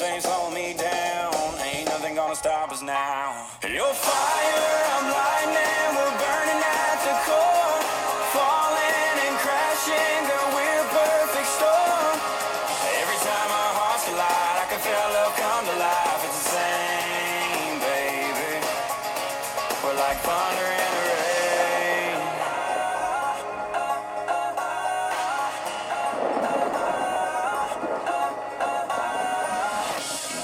steps ain't slowing me down. Ain't nothing gonna stop us now. You're fire, I'm lightning, we're burning at the core. Falling and crashing, girl, we're a perfect storm. Every time our hearts collide, I can feel love come to life. It's the same, baby. We're like thunder in the rain.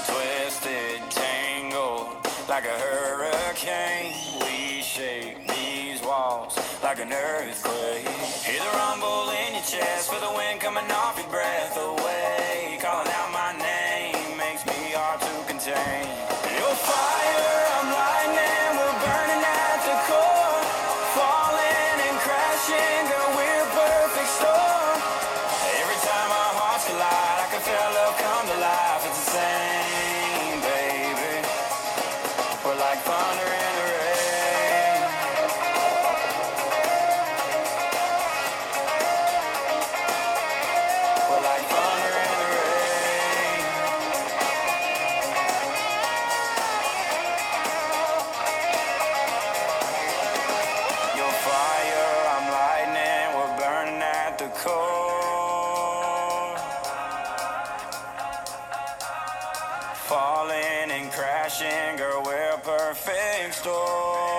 Twisted, tangled, like a hurricane. We shake these walls like an earthquake. Hear the rumble in your chest, feel the wind coming off your breath away. Calling out my name makes me hard to contain. You're fire, I'm lightning, we're burning at the core. Falling and crashing, girl, we're a perfect storm. Every time our hearts collide, I can feel love come to life. It's the same, baby. We're like thunder in the rain. We're like thunder in the rain. You're fire, I'm lightning, we're burning at the core. Falling and crashing, girl, we're a perfect storm.